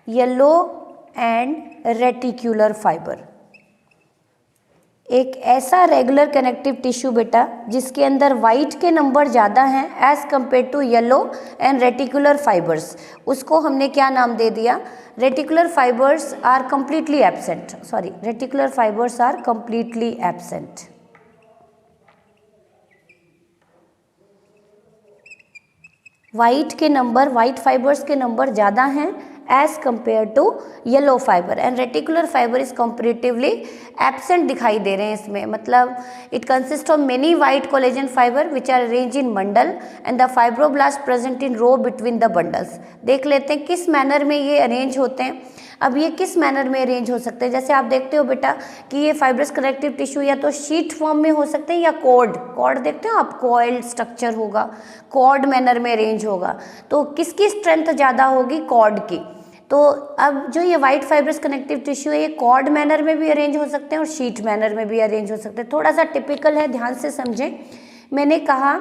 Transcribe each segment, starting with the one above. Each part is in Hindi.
Yellow and reticular fibre. एक ऐसा रेगुलर कनेक्टिव टिश्यू बेटा जिसके अंदर वाइट के नंबर ज़्यादा हैं as compare to yellow and reticular fibres, उसको हमने क्या नाम दे दिया? Reticular fibres are completely absent, sorry, reticular fibres are completely absent. White fibres के नंबर ज़्यादा हैं as compare to yellow fibre, and reticular fibre is comparatively absent दिखाई दे रहे हैं इसमें। मतलब it consist of many white collagen fibre which are arrange in bundle and the fibroblast present in row between the bundles. देख लेते हैं किस मैनर में ये अरेंज होते हैं। अब ये किस मैनर में अरेंज हो सकते हैं? जैसे आप देखते हो बेटा कि ये फाइब्रस कनेक्टिव टिश्यू या तो शीट फॉर्म में हो सकते हैं या कॉर्ड देखते हो आप, कॉइल्ड स्ट्रक्चर होगा, कॉर्ड मैनर में अरेंज होगा। तो किसकी स्ट्रेंथ ज़्यादा होगी? कॉर्ड की। तो अब जो ये वाइट फाइब्रस कनेक्टिव टिश्यू है ये कॉर्ड मैनर में भी अरेंज हो सकते हैं और शीट मैनर में भी अरेंज हो सकते हैं। थोड़ा सा टिपिकल है, ध्यान से समझें। मैंने कहा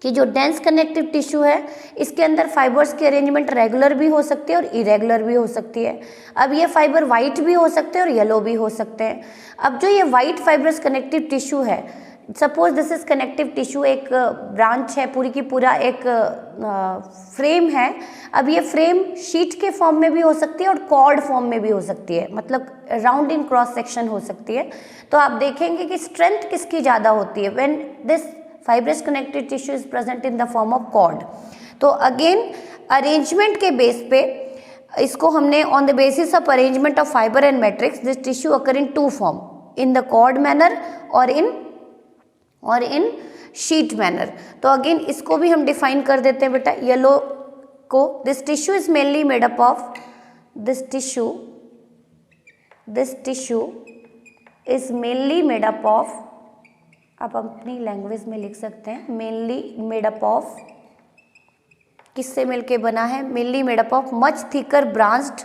कि जो डेंस कनेक्टिव टिश्यू है इसके अंदर फाइबर्स की अरेंजमेंट रेगुलर भी हो सकती है और इरेगुलर भी हो सकती है। अब ये फाइबर वाइट भी हो सकते हैं और येलो भी हो सकते हैं। अब जो ये वाइट फाइब्रस कनेक्टिव टिश्यू है, suppose this is connective tissue, एक ब्रांच है, पूरी की पूरा एक फ्रेम है। अब ये फ्रेम शीट के फॉर्म में भी हो सकती है और कॉर्ड फॉर्म में भी हो सकती है, मतलब राउंड इन क्रॉस सेक्शन हो सकती है। तो आप देखेंगे कि स्ट्रेंथ किसकी ज़्यादा होती है when this fibrous connective tissue is present in the form of cord। तो अगेन अरेंजमेंट के बेस पे इसको हमने on the basis of arrangement of fibre and matrix this tissue occur in two form, in the cord manner और इन शीट मैनर। तो अगेन इसको भी हम डिफाइन कर देते हैं बेटा येलो को। This tissue is mainly made up of this tissue is mainly made up of, आप अपनी लैंग्वेज में लिख सकते हैं, मेनली मेड अप ऑफ, किससे मिलके बना है? Mainly made up of much thicker branched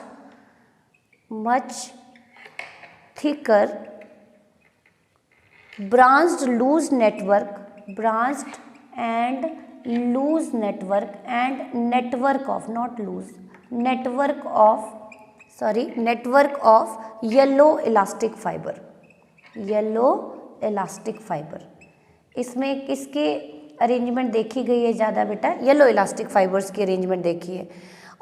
loose network and network of yellow elastic fibre. इसमें किसके अरेंजमेंट देखी गई है ज़्यादा बेटा? येलो इलास्टिक फाइबर्स की अरेंजमेंट देखी है।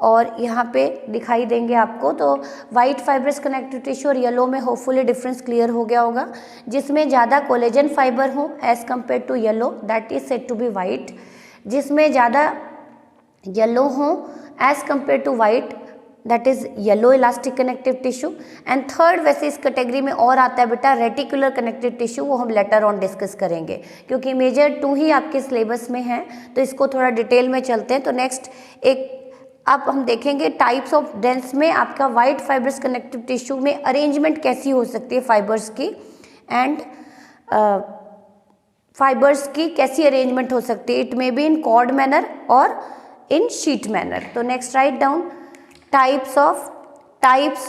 और यहाँ पे दिखाई देंगे आपको। तो वाइट फाइब्रस कनेक्टिव टिश्यू और येलो में होपफुली डिफरेंस क्लियर हो गया होगा। जिसमें ज़्यादा कोलेजन फाइबर हो as compare to yellow, that is said to be white. जिसमें ज़्यादा येलो हो as compare to white, that is yellow elastic connective tissue. And third वैसे इस कैटेगरी में और आता है बेटा रेटिकुलर कनेक्टिव टिश्यू, वो हम लेटर ऑन डिस्कस करेंगे क्योंकि मेजर 2 ही आपके सिलेबस में है, तो इसको थोड़ा डिटेल में चलते हैं। तो नेक्स्ट एक अब हम देखेंगे टाइप्स ऑफ डेंस में आपका वाइट फाइब्रस कनेक्टिव टिश्यू में अरेंजमेंट कैसी हो सकती है फाइबर्स की, एंड फाइबर्स की कैसी अरेंजमेंट हो सकती है। It may be in cord manner और इन शीट मैनर। तो next write down types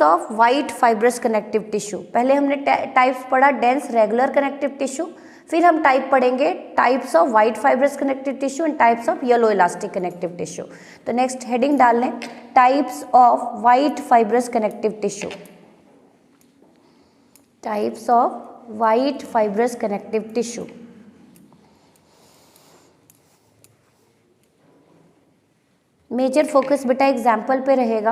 of white fibrous connective tissue. पहले हमने टाइप्स पढ़ा डेंस रेगुलर कनेक्टिव टिश्यू, फिर हम टाइप पढ़ेंगे types of white fibrous connective tissue and types of yellow elastic connective tissue. तो नेक्स्ट हेडिंग डाल लें types of white fibrous connective tissue. Types of white fibrous connective tissue. Major focus बेटा एग्जाम्पल पे रहेगा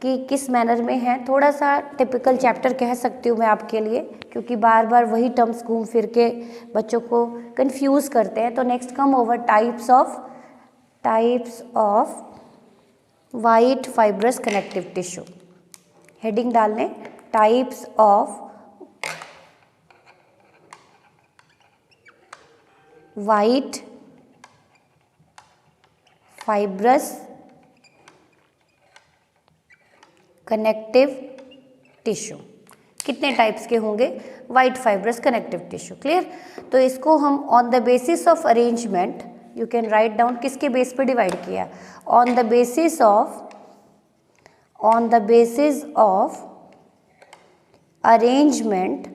कि किस मैनर में है। थोड़ा सा टिपिकल चैप्टर कह सकती हूँ मैं आपके लिए क्योंकि बार बार वही टर्म्स घूम फिर के बच्चों को कंफ्यूज करते हैं। तो next come over types of white fibrous connective tissue. Heading डाल लें types of white fibrous connective tissue. कितने टाइप्स के होंगे? White fibrous connective tissue. Clear? तो इसको हम on the basis of arrangement, you can write down किसके बेस पे डिवाइड किया? On the basis of arrangement,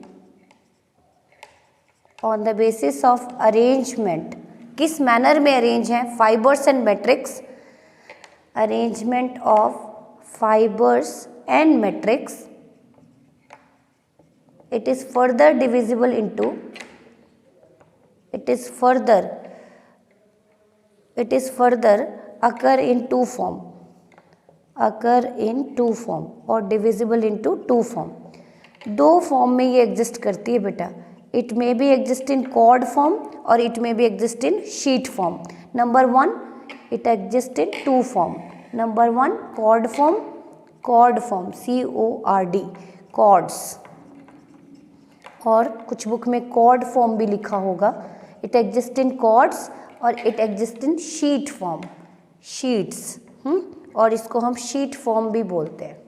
किस मैनर में अरेंज हैं fibres and matrix? Arrangement of fibers and matrix, it is further divisible into, it is further occur in two form, और divisible into two form. दो फॉर्म में ये एग्जिस्ट करती है बेटा. It may be exist in cord form और it may be exist in sheet form. Number 1 it exist in two form. Number 1 cord form, CORD, cords, और कुछ बुक में कॉर्ड फॉर्म भी लिखा होगा. इट एग्जिस्ट इन कॉर्ड्स और it exist in sheet form, sheets, और इसको हम शीट फॉर्म भी बोलते हैं.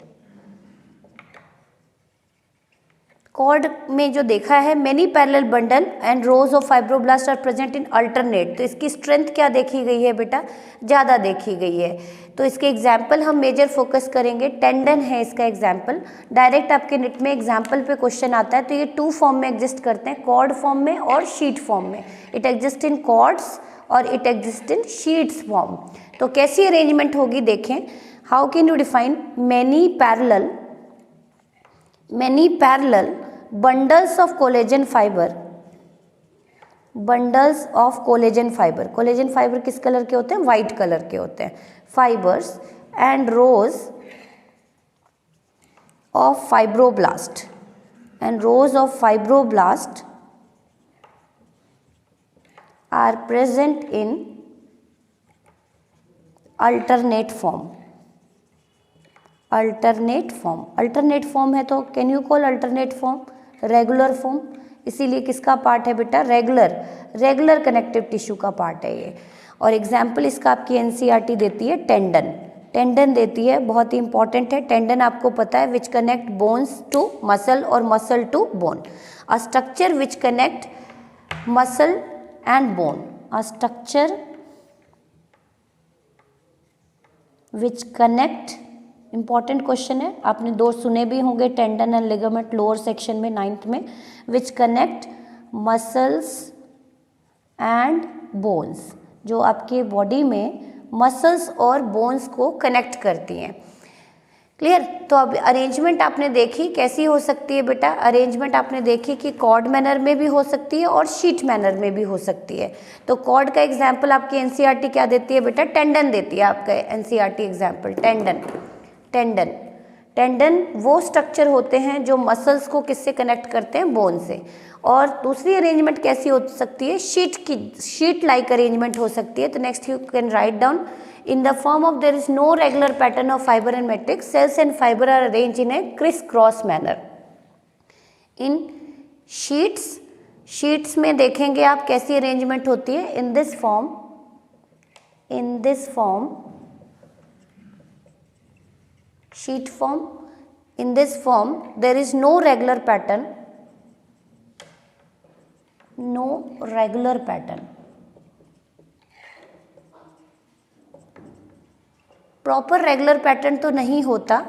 कॉर्ड में जो देखा है, many parallel bundle and rows of fibroblast are present in alternate. तो इसकी स्ट्रेंथ क्या देखी गई है बेटा? ज़्यादा देखी गई है. तो इसके एग्जाम्पल हम मेजर फोकस करेंगे. टेंडन है इसका एग्जाम्पल. डायरेक्ट आपके नेट में एग्जाम्पल पे क्वेश्चन आता है. तो ये टू फॉर्म में एग्जिस्ट करते हैं, कॉर्ड फॉर्म में और शीट फॉर्म में. इट एग्जिस्ट इन कॉर्ड्स और it exist in sheets form. तो कैसी अरेंजमेंट होगी देखें. How can you define many parallel bundles of collagen fiber, bundles of collagen fiber. collagen fiber किस कलर के होते हैं? वाइट कलर के होते हैं. fibers and rows of fibroblast are present in alternate form. Alternate form है तो can you call alternate form regular form. इसीलिए किसका पार्ट है बेटा? रेगुलर कनेक्टिव टिश्यू का पार्ट है ये. और एग्जाम्पल इसका आपकी एनसीईआरटी देती है टेंडन देती है. बहुत ही इंपॉर्टेंट है. टेंडन आपको पता है which connect bones to muscle और muscle to bone. A structure which connect muscle and bone. A structure which connect, important question है, आपने दो सुने भी होंगे, tendon and ligament lower section में 9th में. Which connect muscles and bones, जो आपके बॉडी में मसल्स और बोन्स को कनेक्ट करती हैं. क्लियर. तो अब अरेंजमेंट आपने देखी कैसी हो सकती है बेटा. अरेंजमेंट आपने देखी कि कॉर्ड मैनर में भी हो सकती है और शीट मैनर में भी हो सकती है. तो कॉर्ड का एग्जाम्पल आपकी एनसीईआरटी क्या देती है बेटा? टेंडन देती है आपका एनसीईआरटी एग्जाम्पल. टेंडन वो स्ट्रक्चर होते हैं जो मसल्स को किससे कनेक्ट करते हैं? बोन से. और दूसरी अरेंजमेंट कैसी हो सकती है? शीट लाइक अरेंजमेंट हो सकती है. तो next you can write down in the form of there is no regular pattern of fibre and matrix, cells and fibre are arrange in a criss-cross manner. In sheets में देखेंगे आप कैसी अरेंजमेंट होती है. In this form sheet form. In this form there is no regular pattern, proper regular pattern तो नहीं होता.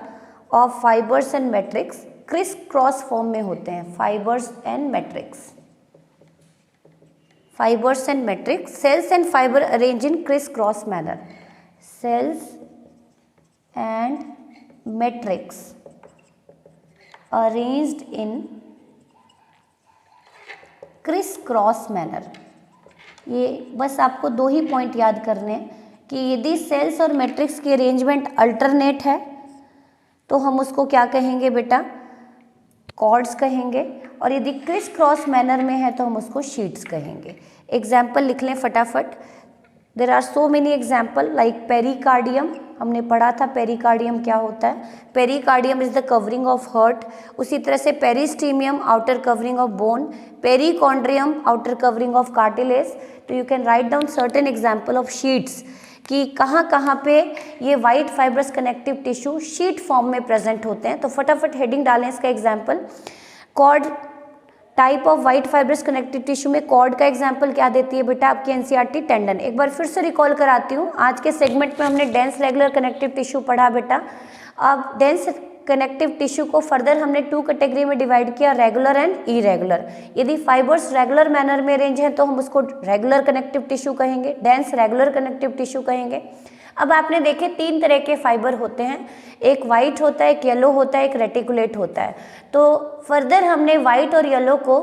Of fibres and matrix criss-cross form में होते हैं. Fibres and matrix, cells and fibre arrange in criss-cross manner. Cells and matrix arranged in criss cross manner. ये बस आपको दो ही पॉइंट याद करने हैं कि यदि सेल्स और मैट्रिक्स की अरेंजमेंट अल्टरनेट है तो हम उसको क्या कहेंगे बेटा? कॉर्ड्स कहेंगे. और यदि क्रिस क्रॉस मैनर में है तो हम उसको शीट्स कहेंगे. एग्जाम्पल लिख लें फटाफट. There are so many example like pericardium. हमने पढ़ा था पेरिकार्डियम क्या होता है. Pericardium is the covering of heart. उसी तरह से periosteum outer covering of bone, perichondrium outer covering of cartilage. तो you can write down certain example of sheets कि कहाँ पे ये white fibrous connective tissue sheet form में प्रेजेंट होते हैं. तो फटाफट हेडिंग डालें इसका example. Cord type of white fibrous connective tissue में कॉर्ड का एग्जांपल क्या देती है बेटा आपकी एनसीईआरटी? टेंडन. एक बार फिर से रिकॉल कराती हूँ. आज के सेगमेंट में हमने डेंस रेगुलर कनेक्टिव टिश्यू पढ़ा बेटा. अब डेंस कनेक्टिव टिश्यू को फर्दर हमने 2 कैटेगरी में डिवाइड किया, रेगुलर एंड इरेगुलर. यदि फाइबर्स रेगुलर मैनर में अरेंज हैं तो हम उसको रेगुलर कनेक्टिव टिश्यू कहेंगे, डेंस रेगुलर कनेक्टिव टिश्यू कहेंगे. अब आपने देखे 3 तरह के फाइबर होते हैं, एक वाइट होता है, एक येलो होता है, एक रेटिकुलेट होता है। तो फर्दर हमने वाइट और येलो को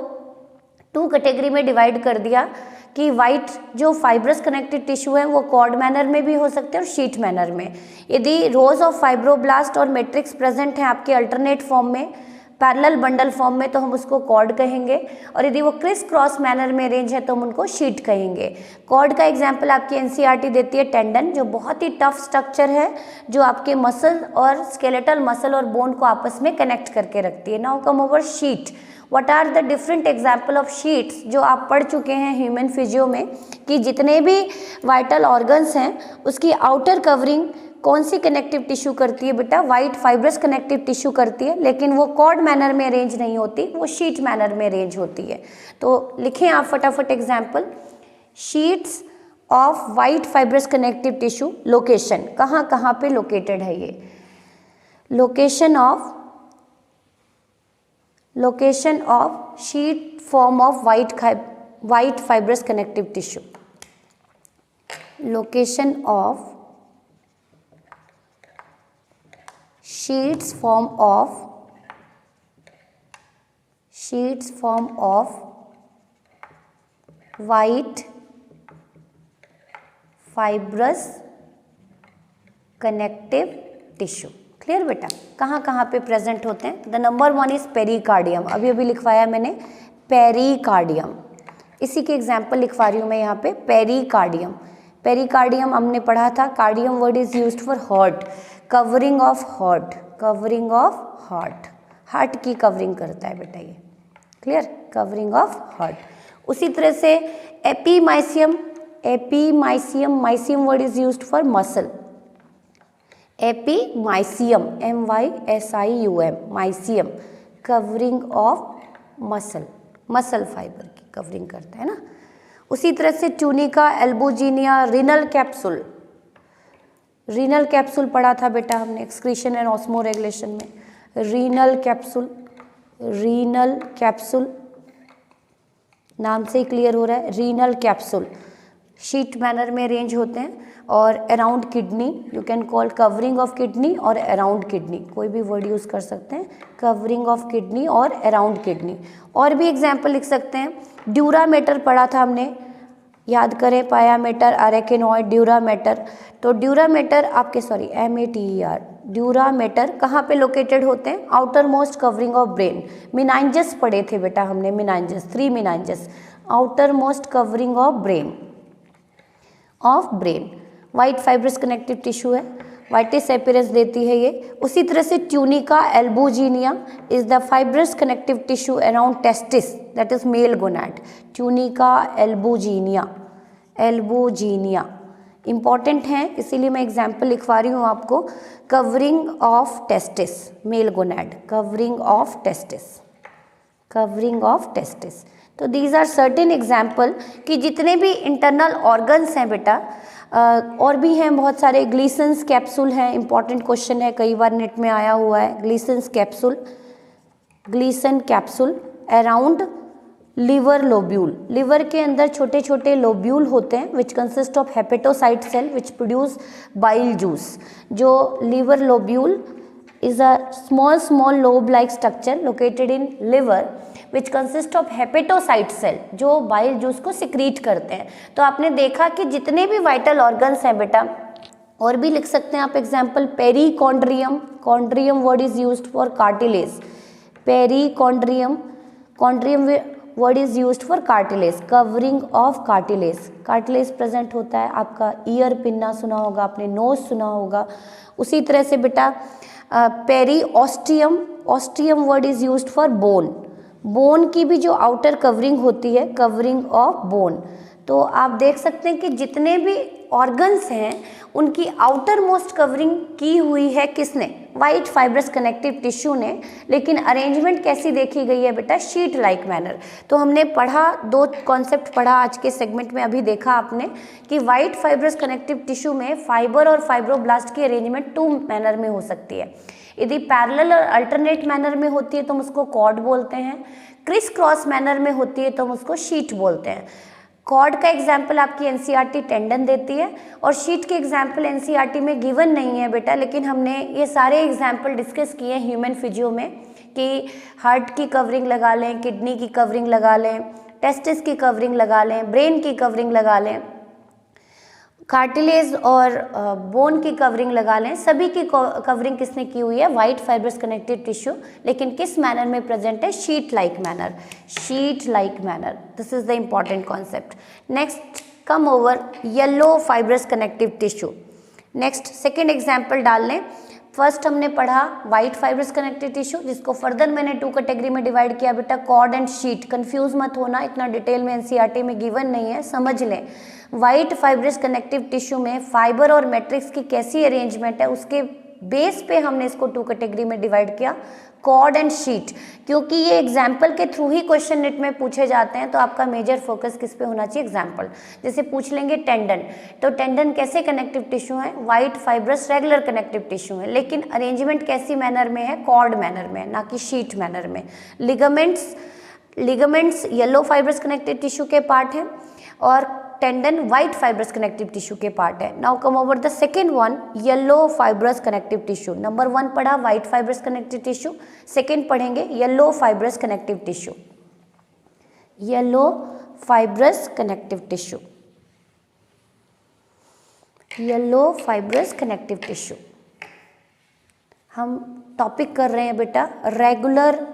2 कैटेगरी में डिवाइड कर दिया कि वाइट जो फाइब्रस कनेक्टिव टिश्यू है वो कॉर्ड मैनर में भी हो सकते हैं और शीट मैनर में। यदि रोज ऑफ फाइब्रोब्लास्ट और मैट्रिक्स प्रेजेंट है आपके अल्टरनेट फॉर्म में, पैरेलल बंडल फॉर्म में, तो हम उसको कॉर्ड कहेंगे, और यदि वो क्रिस क्रॉस मैनर में अरेंज है तो हम उनको शीट कहेंगे। कॉर्ड का एग्जांपल आपकी एनसीईआरटी देती है टेंडन, जो बहुत ही टफ स्ट्रक्चर है, जो आपके मसल और स्केलेटल मसल और बोन को आपस में कनेक्ट करके रखती है। Now come over sheet. What are the different example of sheets, जो आप पढ़ चुके हैं ह्यूमन फिजियो में, कि जितने भी वाइटल ऑर्गन्स हैं उसकी आउटर कवरिंग कौन सी कनेक्टिव टिश्यू करती है बेटा? वाइट फाइब्रस कनेक्टिव टिश्यू करती है, लेकिन वो कॉर्ड मैनर में अरेंज नहीं होती, वो शीट मैनर में अरेंज होती है। तो लिखें आप फटाफट example. Sheets of white fibrous connective tissue, location कहाँ कहाँ पे लोकेटेड है ये? Location of sheet form of white fibrous connective tissue. Location of sheets form of white fibrous connective tissue। Clear बेटा? कहाँ कहाँ पे प्रेजेंट होते हैं? द नंबर 1 इज पेरिकार्डियम, अभी अभी लिखवाया मैंने पेरिकार्डियम। इसी के एग्जाम्पल लिखवा रही हूँ मैं यहाँ पे, पेरिकार्डियम। पेरिकार्डियम हमने पढ़ा था, cardium word is used for heart, covering of heart, heart की कवरिंग करता है बेटा ये। क्लियर? Covering of heart. उसी तरह से epimysium, mysium word is used for muscle. Epimysium, MYSIUM, mysium, covering of muscle fibre की कवरिंग करता है ना। उसी तरह से ट्यूनिका, एल्बुजिनिया, रीनल कैप्सूल पढ़ा था बेटा हमने एक्सक्रीशन एंड ऑस्मो रेगुलेशन में। रीनल कैप्सूल नाम से ही क्लियर हो रहा है, रीनल कैप्सूल शीट मैनर में अरेंज होते हैं। और around kidney, you can call covering of kidney और अराउंड किडनी, कोई भी वर्ड यूज कर सकते हैं, कवरिंग ऑफ किडनी और अराउंड किडनी। और भी एग्जाम्पल लिख सकते हैं। ड्यूरामेटर पढ़ा था हमने, याद करें, पायामेटर, अरेकेनॉइड, ड्यूरामेटर। तो ड्यूरामेटर आपके MATER, ड्यूरामेटर कहाँ पे लोकेटेड होते हैं? Outermost covering of brain. Meninges पढ़े थे बेटा हमने, meninges, 3 meninges, outermost covering of brain. White fibrous connective tissue है, वाइटिस अपीयरेंस देती है ये। उसी तरह से tunica albuginea is the fibrous connective tissue around testis, that is male gonad. Tunica albuginea important है, इसीलिए मैं एग्जाम्पल लिखवा रही हूँ आपको। Covering of testis, mail gonad, covering of testis. तो दीज आर सर्टेन एग्जाम्पल कि जितने भी इंटरनल ऑर्गन्स हैं बेटा, और भी हैं बहुत सारे। ग्लीसन्स कैप्सूल हैं, इंपॉर्टेंट क्वेश्चन है, कई बार नेट में आया हुआ है। Glisson capsule around liver lobule, liver के अंदर छोटे छोटे लोब्यूल होते हैं which consist of hepatocyte cell which produce bile juice. जो liver lobule is a small lobe like structure located in liver which consists of hepatocyte cell जो बाइल जूस को सिक्रीट करते हैं। तो आपने देखा कि जितने भी वाइटल ऑर्गन्स हैं बेटा, और भी लिख सकते हैं आप example. Perichondrium, chondrium word is used for cartilage, perichondrium word is used for cartilage, covering of cartilage present होता है। आपका ईयर पिन्ना सुना होगा आपने, नोज सुना होगा। उसी तरह से बेटा ostium word is used for bone की भी जो आउटर कवरिंग होती है, कवरिंग ऑफ बोन। तो आप देख सकते हैं कि जितने भी ऑर्गन्स हैं उनकी आउटर मोस्ट कवरिंग की हुई है किसने? वाइट फाइब्रस कनेक्टिव टिश्यू ने। लेकिन अरेंजमेंट कैसी देखी गई है बेटा? Sheet like manner. तो हमने पढ़ा, 2 कॉन्सेप्ट पढ़ा आज के सेगमेंट में, अभी देखा आपने कि वाइट फाइब्रस कनेक्टिव टिश्यू में फाइबर और फाइब्रोब्लास्ट की अरेंजमेंट 2 मैनर में हो सकती है। यदि पैरेलल और अल्टरनेट मैनर में होती है तो हम उसको कॉर्ड बोलते हैं, क्रिस क्रॉस मैनर में होती है तो हम उसको शीट बोलते हैं। कॉर्ड का एग्जाम्पल आपकी एनसीईआरटी टेंडन देती है, और शीट के एग्जाम्पल एनसीईआरटी में गिवन नहीं है बेटा, लेकिन हमने ये सारे एग्जाम्पल डिस्कस किए ह्यूमन फिजियो में कि हार्ट की कवरिंग लगा लें, किडनी की कवरिंग लगा लें, टेस्टिस की कवरिंग लगा लें, ब्रेन की कवरिंग लगा लें, कार्टिलेज और बोन की कवरिंग लगा लें। सभी की कवरिंग किसने की हुई है? वाइट फाइब्रस कनेक्टिव टिश्यू, लेकिन किस मैनर में प्रेजेंट है? Sheet like manner, sheet like manner. This is the important concept. Next come over yellow fibrous connective tissue. Next second example डाल लें। फर्स्ट हमने पढ़ा वाइट फाइब्रस कनेक्टिव टिश्यू, जिसको फर्दर मैंने 2 कैटेगरी में डिवाइड किया बेटा, कॉर्ड एंड शीट। कंफ्यूज मत होना, इतना डिटेल में एनसीईआरटी में गिवन नहीं है, समझ लें। वाइट फाइब्रस कनेक्टिव टिश्यू में फाइबर और मैट्रिक्स की कैसी अरेंजमेंट है, उसके बेस पे हमने इसको 2 कैटेगरी में डिवाइड किया, कॉर्ड एंड शीट। क्योंकि ये एग्जाम्पल के थ्रू ही क्वेश्चन नेट में पूछे जाते हैं, तो आपका मेजर फोकस किस पे होना चाहिए? एग्जाम्पल। जैसे पूछ लेंगे टेंडन, तो टेंडन कैसे कनेक्टिव टिश्यू है? White fibrous regular connective tissue है, लेकिन अरेंजमेंट कैसी मैनर में है? कॉर्ड मैनर में, ना कि शीट मैनर में। Ligaments yellow fibrous connective tissue के पार्ट हैं, और tendon white fibrous connective tissue के पार्ट है। Now come over the second one, yellow fibrous connective tissue. Number 1 पढ़ा white fibrous connective tissue, second पढ़ेंगे yellow fibrous connective tissue. Yellow fibrous connective tissue, yellow fibrous connective tissue. हम टॉपिक कर रहे हैं बेटा regular,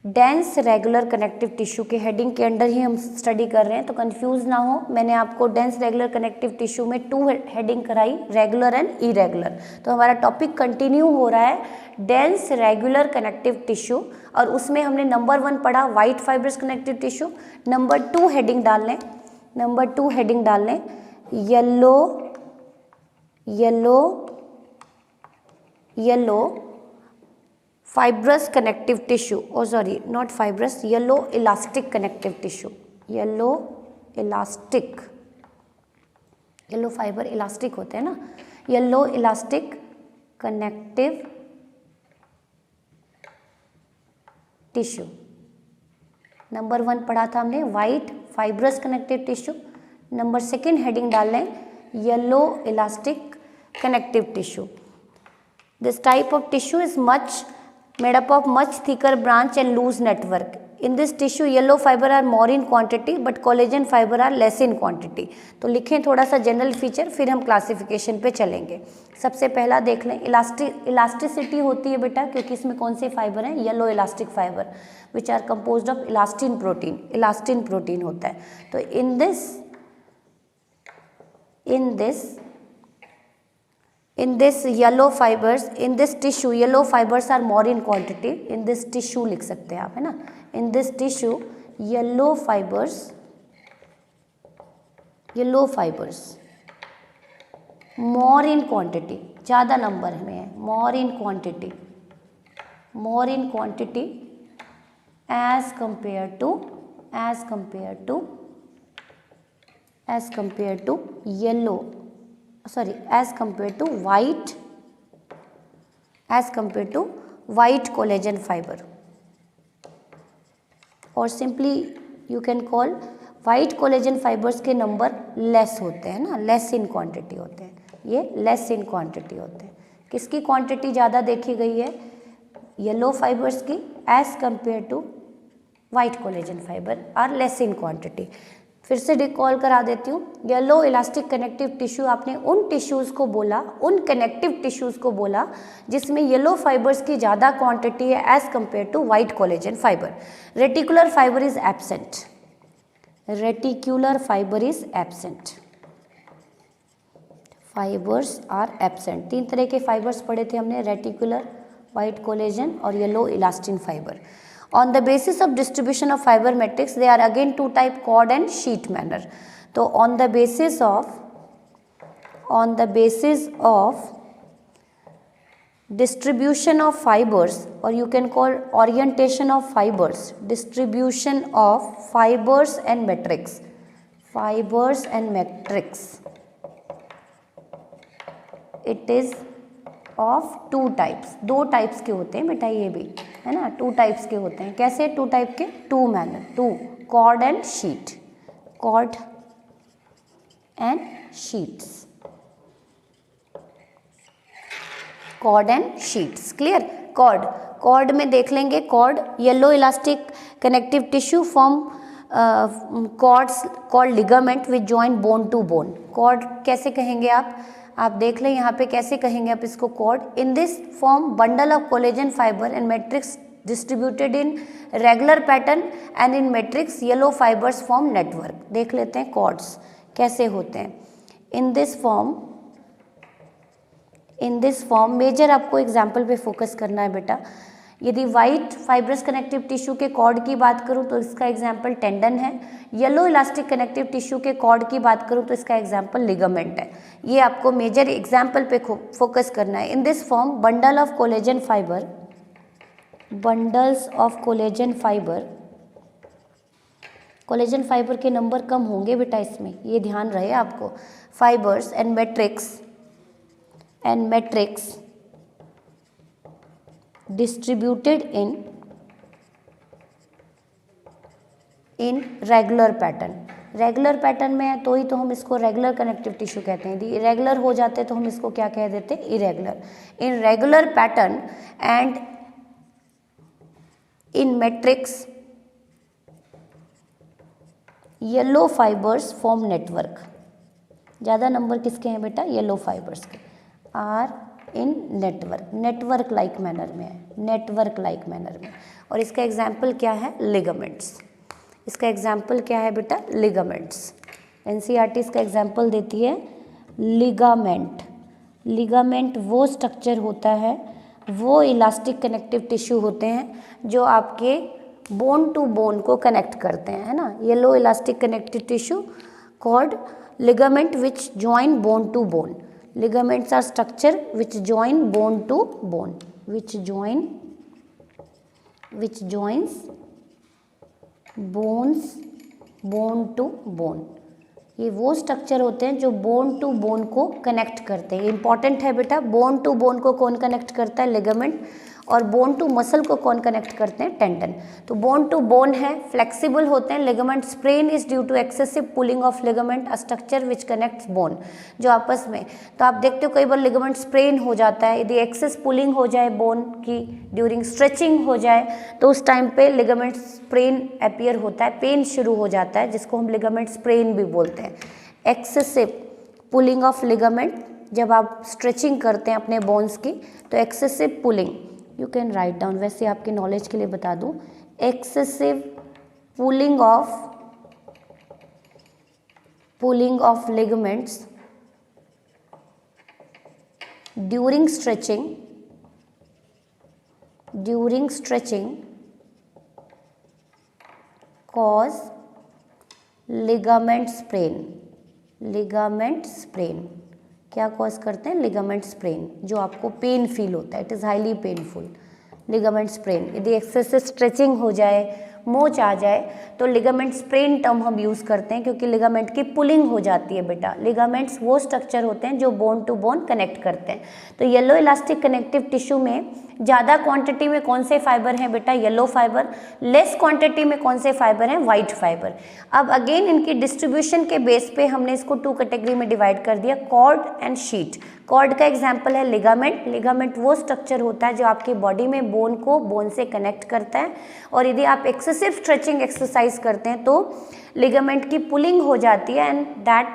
dense regular connective tissue के हेडिंग के अंडर ही हम स्टडी कर रहे हैं, तो कंफ्यूज ना हो। मैंने आपको डेंस रेगुलर कनेक्टिव टिश्यू में 2 हेडिंग कराई, रेगुलर एंड इरेगुलर। तो हमारा टॉपिक कंटिन्यू हो रहा है डेंस रेगुलर कनेक्टिव टिश्यू, और उसमें हमने नंबर 1 पढ़ा white fibrous connective tissue. Number 2 heading डाल लें, नंबर 2 हेडिंग डाल लें yellow fibrous connective tissue, oh sorry not fibrous, yellow elastic connective tissue, yellow fiber elastic होते हैं ना, yellow elastic connective tissue। Number 1 पढ़ा था हमने white fibrous connective tissue, number 2 heading डाल लें yellow elastic connective tissue। This type of tissue is made up of much thicker branch and loose network. In this tissue yellow fiber are more in quantity but collagen fiber are less in quantity। तो लिखें थोड़ा सा जनरल फीचर, फिर हम क्लासिफिकेशन पे चलेंगे। सबसे पहला देख लें इलास्टिसिटी होती है बेटा, क्योंकि इसमें कौन से फाइबर हैं? Yellow elastic fibre which are composed of elastin protein, elastin protein होता है। तो इन this yellow fibers, in this tissue yellow fibers are more in quantity। in this tissue लिख सकते हैं आप, है ना। in this tissue yellow fibers more in quantity, ज़्यादा नंबर में है, more in quantity as compared to white collagen fiber, और simply you can call white collagen fibers के नंबर लेस होते हैं ना, लेस इन क्वांटिटी होते हैं, ये लेस इन क्वांटिटी होते हैं। किसकी क्वांटिटी ज़्यादा देखी गई है? येलो फाइबर्स की, as compare to white collagen fiber are less in quantity. फिर से रिकॉल करा देती हूँ, येलो इलास्टिक कनेक्टिव टिश्यू आपने उन टिश्यूज़ को बोला, उन कनेक्टिव टिश्यूज़ को बोला जिसमें येलो फाइबर्स की ज़्यादा क्वांटिटी है as compare to white collagen fibre. Reticular fibre is absent, fibres are absent. 3 तरह के फाइबर्स पढ़े थे हमने, रेटिकुलर, वाइट कोलेजन और yellow elastin fibre. On the basis of distribution of fiber matrix, they are again 2 type, cord and sheet manner। तो on the basis of distribution of fibers, or you can call orientation of fibers, distribution of fibers and matrix, it is of 2 types, 2 types के होते हैं बेटा, ये भी है ना, 2 टाइप्स के होते हैं। कैसे 2 टाइप के? 2 manner, 2 cord and sheet, cord and sheets, cord and sheets. Clear? Cord में देख लेंगे, cord yellow elastic connective tissue form cords called ligament which join bone to bone. Cord कैसे कहेंगे आप देख लें यहाँ पे कैसे कहेंगे आप इसको, cord in this form bundle of collagen fibre and matrix distributed in regular pattern and in matrix yellow fibres form network. देख लेते हैं कॉर्ड्स कैसे होते हैं। इन दिस फॉर्म मेजर आपको एग्जाम्पल पे फोकस करना है बेटा। यदि वाइट फाइब्रस कनेक्टिव टिश्यू के कॉर्ड की बात करूं तो इसका एग्जाम्पल टेंडन है। येलो इलास्टिक कनेक्टिव टिश्यू के कॉर्ड की बात करूं तो इसका एग्जाम्पल लिगामेंट है। ये आपको मेजर एग्जाम्पल पे फोकस करना है। In this form bundles of collagen fibre के नंबर कम होंगे बेटा इसमें, ये ध्यान रहे आपको। Fibres and matrix distributed in regular pattern में है तो ही तो हम इसको रेगुलर कनेक्टिव टिश्यू कहते हैं। यदि इरेगुलर हो जाते तो हम इसको क्या कह देते? Irregular. In regular pattern and in matrix yellow fibres form network. ज़्यादा नंबर किसके हैं बेटा? येलो फाइबर्स के। Are in network like manner में है, और इसका एग्जाम्पल क्या है? लिगामेंट्स। इसका एग्जाम्पल क्या है बेटा? लिगामेंट्स। एनसीईआरटी इसका एग्जाम्पल देती है लिगामेंट वो स्ट्रक्चर होता है, वो इलास्टिक कनेक्टिव टिश्यू होते हैं जो आपके बोन टू बोन को कनेक्ट करते हैं, है ना। Yellow elastic connective tissue called ligament which join bone to bone. Ligaments are structure which join bone to bone, which joins bone to bone. ये वो स्ट्रक्चर होते हैं जो बोन टू बोन को कनेक्ट करते हैं। इंपॉर्टेंट है बेटा, बोन टू बोन को कौन कनेक्ट करता है? लिगामेंट। और बोन टू मसल को कौन कनेक्ट करते हैं? टेंडन। तो बोन टू बोन है, फ्लेक्सिबल होते हैं। Ligament sprain is due to excessive pulling of ligament, a structure which connects bone, जो आपस में। तो आप देखते हो कई बार लिगामेंट स्प्रेन हो जाता है, यदि एक्सेस पुलिंग हो जाए बोन की ड्यूरिंग स्ट्रेचिंग हो जाए तो उस टाइम पे लिगामेंट स्प्रेन अपीयर होता है, पेन शुरू हो जाता है, जिसको हम लिगामेंट स्प्रेन भी बोलते हैं। एक्सेसिव पुलिंग ऑफ लिगामेंट, जब आप स्ट्रेचिंग करते हैं अपने बोन्स की तो excessive pulling, you can write down, वैसे आपके नॉलेज के लिए बता दूं, excessive pulling of ligaments during stretching cause ligament sprain. क्या कॉज करते हैं? लिगामेंट स्प्रेन, जो आपको पेन फील होता है, it is highly painful. Ligament sprain, यदि एक्सेसिव स्ट्रेचिंग हो जाए, मोच आ जाए तो लिगामेंट स्प्रेन टर्म हम यूज़ करते हैं, क्योंकि लिगामेंट की पुलिंग हो जाती है बेटा। लिगामेंट्स वो स्ट्रक्चर होते हैं जो बोन टू बोन कनेक्ट करते हैं। तो येलो इलास्टिक कनेक्टिव टिश्यू में ज़्यादा क्वांटिटी में कौन से फाइबर हैं बेटा? Yellow fibre. लेस क्वांटिटी में कौन से फाइबर हैं? White fibre. अब अगेन इनकी डिस्ट्रीब्यूशन के बेस पे हमने इसको 2 कैटेगरी में डिवाइड कर दिया, कॉर्ड एंड शीट। कॉर्ड का एग्जाम्पल है लिगामेंट। लिगामेंट वो स्ट्रक्चर होता है जो आपकी बॉडी में बोन को बोन से कनेक्ट करता है, और यदि आप एक्सेसिव स्ट्रेचिंग एक्सरसाइज करते हैं तो लिगामेंट की पुलिंग हो जाती है, and that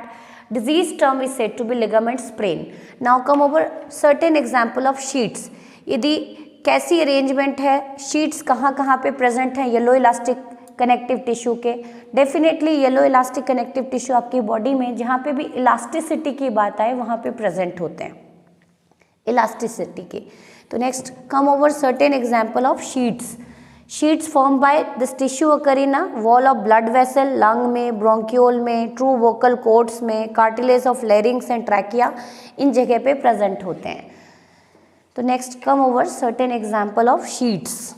disease term is said to be ligament sprain. Now come over certain example of sheets. यदि कैसी अरेंजमेंट है, शीट्स कहाँ कहाँ पे प्रेजेंट हैं येलो इलास्टिक कनेक्टिव टिश्यू के? Definitely yellow elastic connective tissue आपकी बॉडी में जहाँ पे भी इलास्टिसिटी की बात आए वहाँ पे प्रेजेंट होते हैं, इलास्टिसिटी के। तो next come over certain example of sheets. Sheets form by this tissue occur in wall of blood vessel, lung में, ब्रोंक्यूल में, ट्रू वोकल कॉर्ड्स में, cartilage of larynx and trachea, इन जगह पे प्रेजेंट होते हैं। तो next come over certain example of sheets.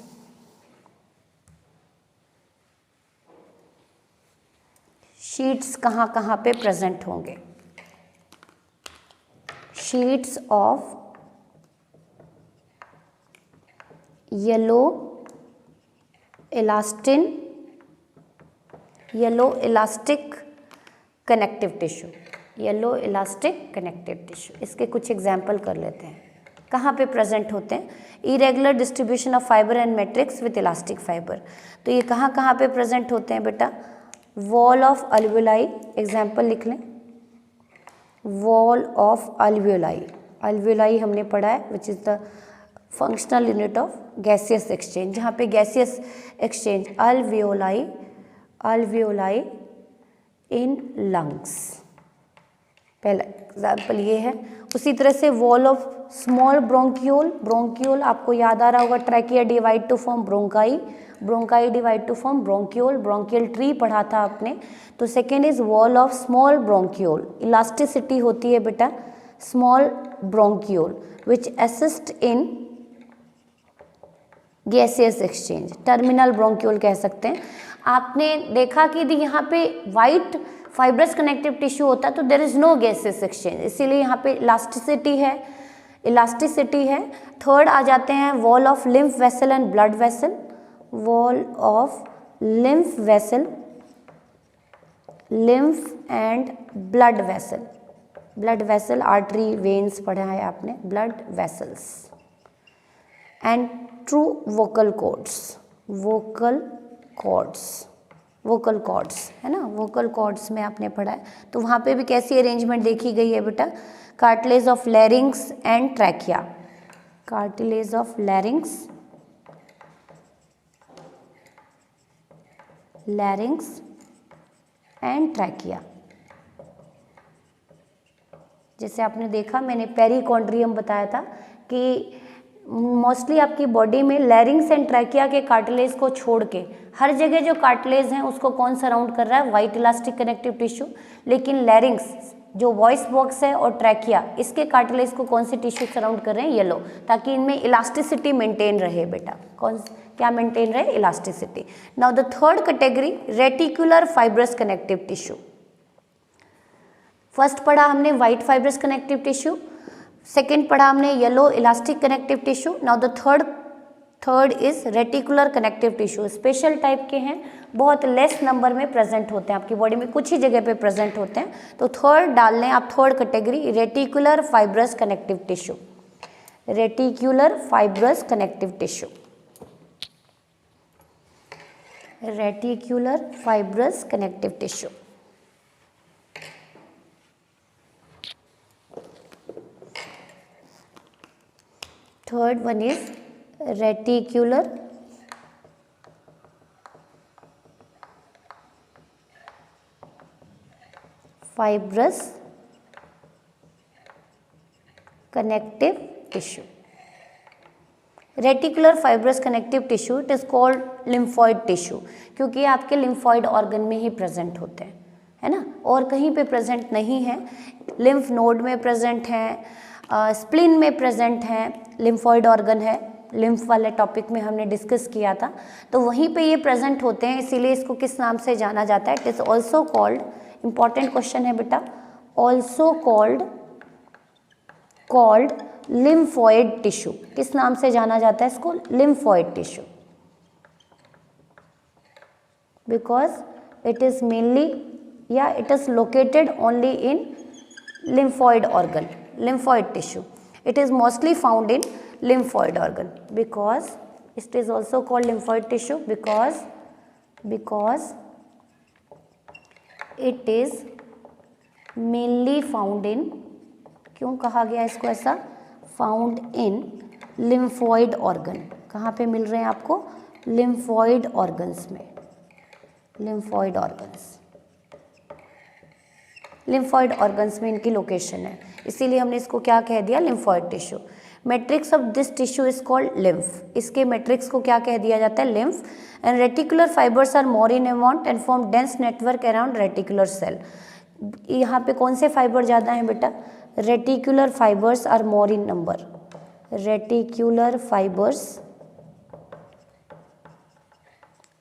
Sheets कहाँ कहाँ पे प्रेजेंट होंगे? Sheets of yellow elastic connective tissue, yellow elastic connective tissue. इसके कुछ एग्जाम्पल कर लेते हैं, कहाँ पे प्रेजेंट होते हैं। Irregular distribution of fibre and matrix with elastic fibre, तो ये कहाँ पे प्रेजेंट होते हैं बेटा, वॉल ऑफ अल्वियोलाई, एग्जाम्पल लिख लें, वॉल ऑफ अल्वियोलाई। अल्वियोलाई हमने पढ़ा है which is the functional unit of gaseous exchange, जहाँ पे gaseous exchange alveoli, alveoli in lungs, पहला एग्जाम्पल ये है। उसी तरह से wall of small bronchiole, bronchiole आपको याद आ रहा होगा, trachea divide two form bronchi, bronchi divide two form bronchiole, bronchial tree पढ़ा था आपने। तो second is wall of small bronchiole, elasticity होती है बेटा small bronchiole which assist in gaseous exchange, terminal bronchiole कह सकते हैं। आपने देखा कि यदि यहाँ पे वाइट फाइब्रस कनेक्टिव टिश्यू होता तो there is no gaseous exchange, इसीलिए यहाँ पे इलास्टिसिटी है, इलास्टिसिटी है। थर्ड आ जाते हैं wall of lymph vessel and blood vessel, wall of lymph vessel, lymph and blood vessel, blood vessel artery veins पढ़ा है आपने, blood vessels and true vocal chords, vocal cords, vocal cords है ना, वोकल कॉर्ड्स में आपने पढ़ा है। तो वहाँ पे भी कैसी अरेंजमेंट देखी गई है बेटा, cartilage of लैरिंग्स and trachea, cartilage of लैरिंग्स, लैरिंग्स and trachea. जैसे आपने देखा मैंने पेरिकॉन्ड्रियम बताया था कि मोस्टली आपकी बॉडी में लैरिंग्स एंड ट्रैकिया के कार्टिलेज को छोड़ के हर जगह जो कार्टिलेज हैं उसको कौन सराउंड कर रहा है, वाइट इलास्टिक कनेक्टिव टिश्यू। लेकिन लैरिंग्स जो वॉइस बॉक्स है और ट्रैकिया इसके कार्टिलेज को कौन से टिश्यू सराउंड कर रहे हैं, येलो, ताकि इनमें इलास्टिसिटी मेंटेन रहे बेटा। कौन क्या मेंटेन रहे, elasticity. Now the third category reticular fibrous connective tissue. First पढ़ा हमने white fibrous connective tissue, second पढ़ा हमने yellow elastic connective tissue. Now the third is reticular connective tissue. Special type के हैं, बहुत लेस नंबर में प्रेजेंट होते हैं आपकी बॉडी में, कुछ ही जगह पे प्रेजेंट होते हैं। तो थर्ड डाल लें आप, third category reticular fibrous connective tissue, reticular fibrous connective tissue, reticular fibrous connective tissue. Third one is reticular fibrous connective tissue. Reticular fibrous connective tissue it is called lymphoid tissue, क्योंकि ये आपके लिम्फॉइड ऑर्गन में ही प्रेजेंट होते हैं, है ना, और कहीं पे प्रेजेंट नहीं है। लिम्फ नोड में प्रेजेंट हैं, स्प्लिन में प्रेजेंट हैं, लिम्फॉइड ऑर्गन है, लिम्फ वाले टॉपिक में हमने डिस्कस किया था, तो वहीं पे ये प्रेजेंट होते हैं, इसीलिए इसको किस नाम से जाना जाता है, it is also called, important question है बेटा, ऑल्सो कॉल्ड लिम्फॉइड टिश्यू। किस नाम से जाना जाता है इसको, lymphoid tissue, because it is mainly या it is located only in lymphoid organ, lymphoid tissue. It is mostly found in lymphoid organ because it is also called lymphoid tissue because it is mainly found in, क्यों कहा गया इसको ऐसा, found in lymphoid organ। कहाँ पे मिल रहे हैं आपको, lymphoid organs में, lymphoid organs, लिम्फॉइड ऑर्गन्स में इनकी लोकेशन है, इसीलिए हमने इसको क्या कह दिया, lymphoid tissue. Matrix of this tissue is called lymph, इसके मैट्रिक्स को क्या कह दिया जाता है, lymph. And reticular fibres are more in amount and form dense network around reticular cell. यहाँ पे कौन से फाइबर ज़्यादा हैं बेटा, reticular fibres are more in number, reticular fibres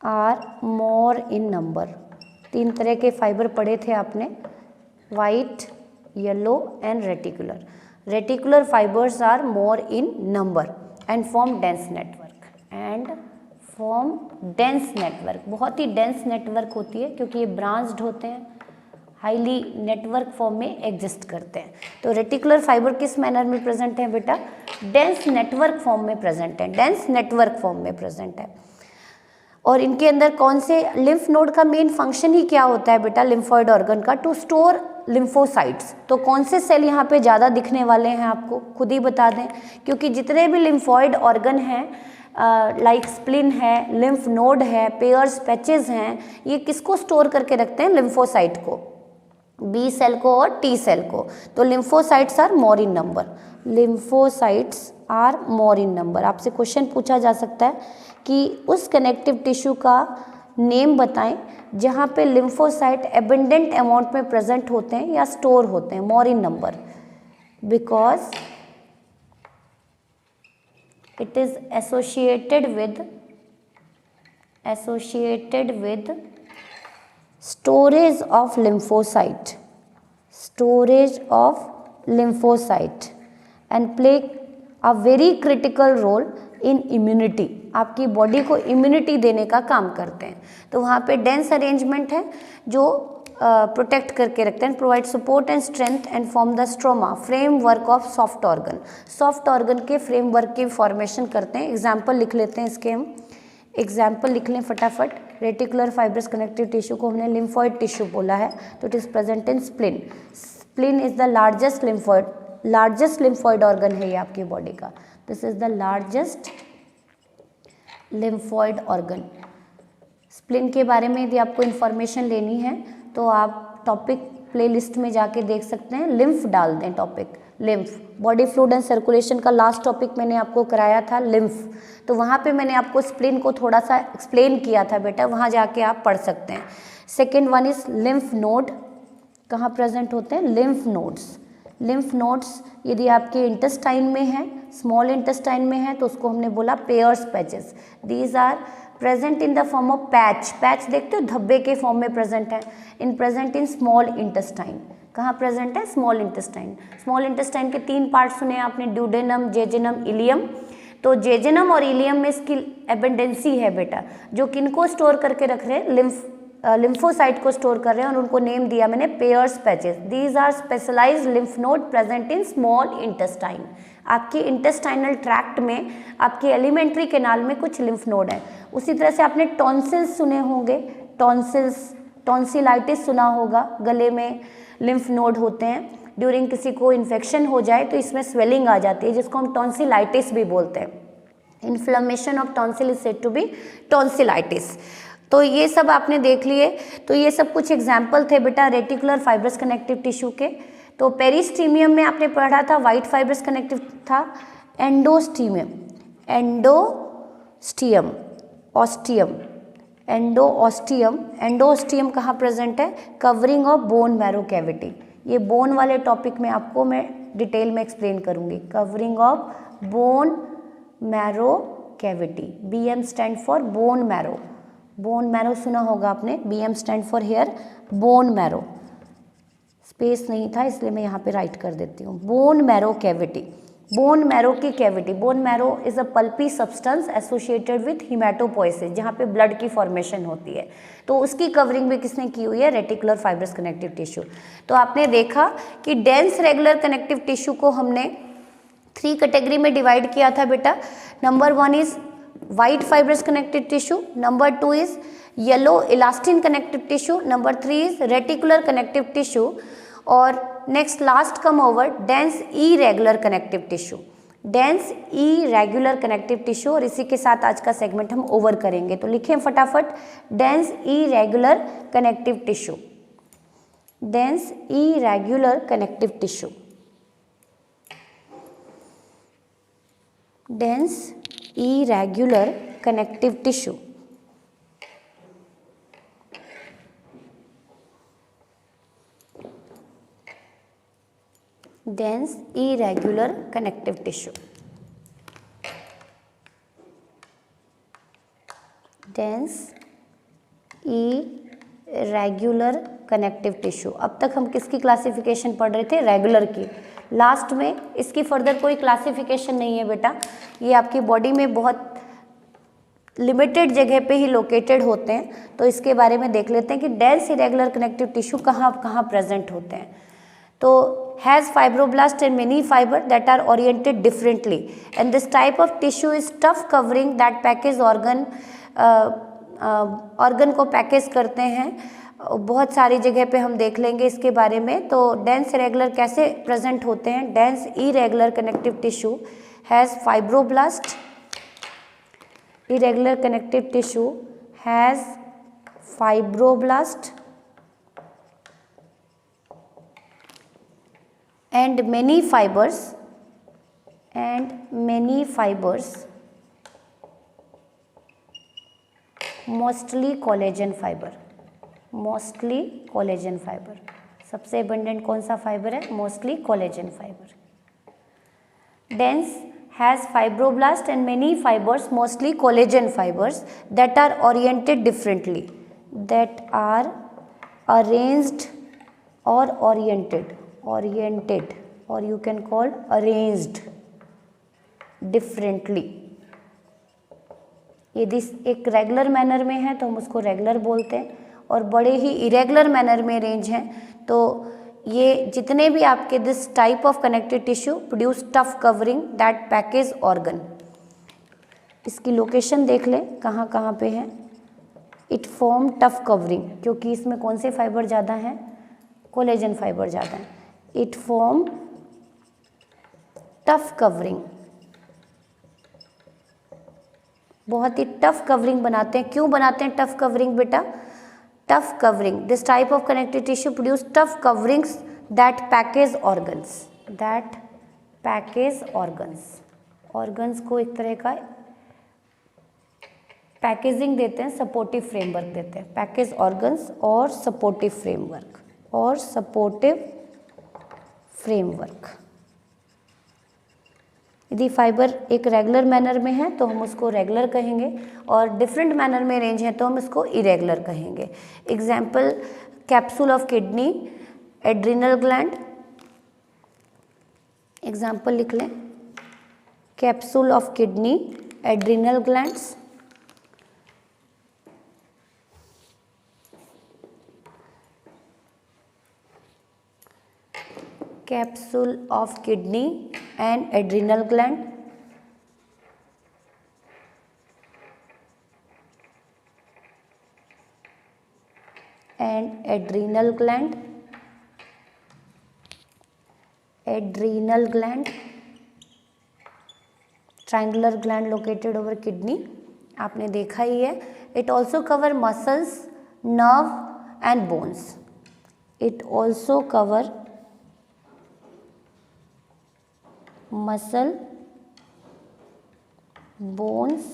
are more in number. तीन तरह के फाइबर पढ़े थे आपने, white, yellow and reticular. Reticular fibers are more in number and form dense network and form dense network। बहुत ही dense network होती है क्योंकि ये branched होते हैं, हाईली नेटवर्क फॉर्म में एग्जिस्ट करते हैं। तो रेटिकुलर फाइबर किस मैनर में प्रेजेंट है बेटा? डेंस नेटवर्क फॉर्म में प्रेजेंट है, डेंस नेटवर्क फॉर्म में प्रेजेंट है। और इनके अंदर कौन से, लिम्फ नोड का मेन फंक्शन ही क्या होता है बेटा लिम्फोइड ऑर्गन का? To store lymphocytes. तो कौन से सेल यहाँ पे ज़्यादा दिखने वाले हैं आपको खुद ही बता दें, क्योंकि जितने भी लिम्फोइड ऑर्गन हैं लाइक स्प्लिन है, लिम्फ नोड है, पेयर्स पैचेस हैं, ये किसको स्टोर करके रखते हैं? लिम्फोसाइट को, बी सेल को और टी सेल को। तो lymphocytes are more in number, lymphocytes are more in number. आपसे क्वेश्चन पूछा जा सकता है कि उस कनेक्टिव टिश्यू का नेम बताएं जहाँ पे लिम्फोसाइट एबंडेंट अमाउंट में प्रेजेंट होते हैं या स्टोर होते हैं, more in number, because it is associated with storage of lymphocyte and play a very critical role in immunity। आपकी बॉडी को इम्यूनिटी देने का काम करते हैं। तो वहाँ पे डेंस अरेंजमेंट है जो प्रोटेक्ट करके रखते हैं, provide support and strength and form the stroma framework of soft organ. Soft organ के फ्रेमवर्क की फॉर्मेशन करते हैं। एग्जाम्पल लिख लेते हैं इसके, हम एग्जाम्पल लिख लें फटाफट। रेटिकुलर फाइब्रस कनेक्टिव टिश्यू को हमने लिम्फॉइड टिश्यू बोला है, तो it is present in spleen. Spleen is the largest lymphoid organ है ये आपकी बॉडी का। This is the largest lymphoid organ. Spleen के बारे में यदि आपको इन्फॉर्मेशन लेनी है तो आप टॉपिक प्लेलिस्ट में जाके देख सकते हैं, लिम्फ डाल दें topic, lymph body fluid and circulation का लास्ट टॉपिक मैंने आपको कराया था लिम्फ, तो वहाँ पे मैंने आपको स्प्लिन को थोड़ा सा एक्सप्लेन किया था बेटा, वहाँ जाके आप पढ़ सकते हैं। Second one is lymph node. कहाँ प्रेजेंट होते हैं? Lymph nodes. लिम्फ नोड्स यदि आपके इंटेस्टाइन में है, स्मॉल इंटेस्टाइन में है, तो उसको हमने बोला Peyer's patches. These are present in the form of patch. Patch देखते हो धब्बे के फॉर्म में प्रेजेंट है। In present in small intestine. कहाँ प्रेजेंट है? Small intestine. स्मॉल इंटेस्टाइन के 3 पार्ट सुने आपने, ड्यूडेनम, जेजेनम, इलियम। तो जेजेनम और इलियम में इसकी एबेंडेंसी है बेटा, जो किनको स्टोर करके रख रहे हैं? लिम्फोसाइट को स्टोर कर रहे हैं, और उनको नेम दिया मैंने Peyer's patches. These are specialised lymph node present in small intestine. आपके इंटेस्टाइनल ट्रैक्ट में, आपके एलिमेंट्री कैनाल में कुछ लिम्फ नोड है। उसी तरह से आपने टॉन्सिल्स सुने होंगे, टॉन्सिलाइटिस सुना होगा, गले में लिम्फ नोड होते हैं। ड्यूरिंग किसी को इन्फेक्शन हो जाए तो इसमें स्वेलिंग आ जाती है, जिसको हम टॉन्सिलाइटिस भी बोलते हैं। Inflammation of tonsil is said to be tonsillitis. तो ये सब आपने देख लिए। तो ये सब कुछ एग्जाम्पल थे बेटा रेटिकुलर फाइब्रस कनेक्टिव टिश्यू के। तो पेरिस्टीमियम में आपने पढ़ा था वाइट फाइब्रस कनेक्टिव था। एंडोस्टीमियम, एंडोस्टियम कहाँ प्रेजेंट है? Covering of bone marrow cavity. ये बोन वाले टॉपिक में आपको मैं डिटेल में एक्सप्लेन करूंगी। Covering of bone marrow cavity. BM stand for bone marrow. Bone marrow सुना होगा आपने, BM stand for here bone marrow. Space नहीं था इसलिए मैं यहाँ पे राइट कर देती हूँ। Bone marrow cavity, bone marrow की cavity. Bone marrow is a pulpy substance associated with haematopoiesis, जहाँ पे ब्लड की फॉर्मेशन होती है। तो उसकी कवरिंग भी किसने की हुई है? Reticular fibrous connective tissue. तो आपने देखा कि डेंस रेगुलर कनेक्टिव टिश्यू को हमने 3 कैटेगरी में डिवाइड किया था बेटा। Number 1 is white fibrous connective tissue, number 2 is yellow elastin connective tissue, number 3 is reticular connective tissue, और next last come over dense irregular connective tissue, dense irregular connective tissue। और इसी के साथ आज का सेगमेंट हम ओवर करेंगे। तो लिखें फटाफट dense irregular connective tissue, dense irregular connective tissue, dense irregular connective tissue, dense irregular connective tissue, dense irregular connective tissue। अब तक हम किसकी क्लासिफिकेशन पढ़ रहे थे? रेगुलर की। लास्ट में इसकी फर्दर कोई क्लासिफिकेशन नहीं है बेटा। ये आपकी बॉडी में बहुत लिमिटेड जगह पे ही लोकेटेड होते हैं। तो इसके बारे में देख लेते हैं कि डेंस इरेगुलर कनेक्टिव टिश्यू कहाँ कहाँ प्रेजेंट होते हैं। तो has fibroblast and many fiber that are oriented differently, and this type of tissue is tough covering that package organ को पैकेज करते हैं। बहुत सारी जगह पे हम देख लेंगे इसके बारे में। तो डेंस इरेगुलर कैसे प्रेजेंट होते हैं? Dense irregular connective tissue has fibroblast, irregular connective tissue has fibroblast and many fibers mostly collagen fiber, सबसे abundant कौन सा फाइबर है? mostly collagen fiber. Dense has fibroblast and many fibers, mostly collagen fibers, that are oriented differently, that are arranged or oriented, or you can call arranged differently. यदि एक रेगुलर मैनर में है तो हम उसको रेगुलर बोलते हैं, और बड़े ही इरेगुलर मैनर में रेंज हैं तो ये जितने भी आपके this type of connective tissue produce tough covering that package organ. इसकी लोकेशन देख लें कहाँ कहाँ पे है। इट फॉर्म टफ कवरिंग, क्योंकि इसमें कौन से फाइबर ज़्यादा हैं? कोलेजन फाइबर ज़्यादा हैं। इट फॉर्म टफ कवरिंग, बहुत ही टफ कवरिंग बनाते हैं। क्यों बनाते हैं टफ कवरिंग बेटा? tough covering, this type of connective tissue produce tough coverings that package organs को एक तरह का पैकेजिंग देते हैं, सपोर्टिव फ्रेमवर्क देते हैं। पैकेज ऑर्गन्स और सपोर्टिव फ्रेमवर्क। यदि फाइबर एक रेगुलर मैनर में है तो हम उसको रेगुलर कहेंगे, और डिफरेंट मैनर में रेंज है तो हम इसको इरेगुलर कहेंगे। Example capsule of kidney, adrenal gland. Example लिख लें, capsule of kidney, adrenal glands. capsule of kidney and adrenal gland, adrenal gland, triangular gland located over kidney, आपने देखा ही है। It also cover muscles, nerve and bones. It also cover muscle, bones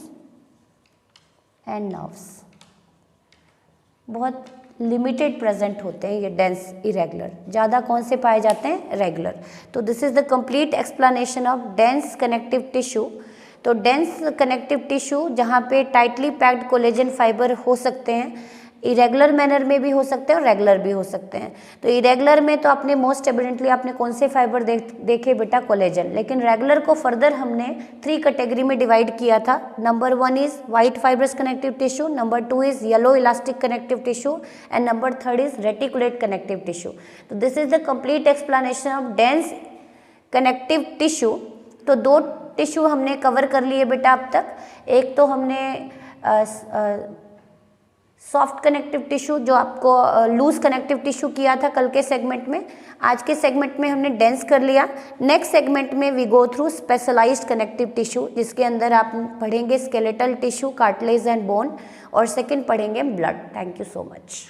and nerves। बहुत लिमिटेड प्रेजेंट होते हैं ये डेंस इरेगुलर, ज़्यादा कौन से पाए जाते हैं? रेगुलर। तो this is the complete explanation of dense connective tissue. तो डेंस कनेक्टिव टिश्यू जहाँ पे टाइटली पैक्ड कोलेजन फाइबर हो सकते हैं, इरेगुलर मैनर में भी हो सकते हैं और रेगुलर भी हो सकते हैं। तो इरेगुलर में तो आपने मोस्ट एविडेंटली आपने कौन से फाइबर देखे बेटा? कोलेजन। लेकिन रेगुलर को फर्दर हमने 3 कैटेगरी में डिवाइड किया था। Number 1 is white fibrous connective tissue, number 2 is yellow elastic connective tissue, and number 3 is reticulate connective tissue. तो this is the complete explanation of dense connective tissue. तो 2 टिश्यू हमने कवर कर लिए बेटा अब तक। एक तो हमने सॉफ्ट कनेक्टिव टिश्यू, जो आपको लूज कनेक्टिव टिश्यू किया था कल के सेगमेंट में। आज के सेगमेंट में हमने डेंस कर लिया। नेक्स्ट सेगमेंट में we go through specialised connective tissue, जिसके अंदर आप पढ़ेंगे skeletal tissue, cartilage and bone, और सेकंड पढ़ेंगे blood. Thank you so much.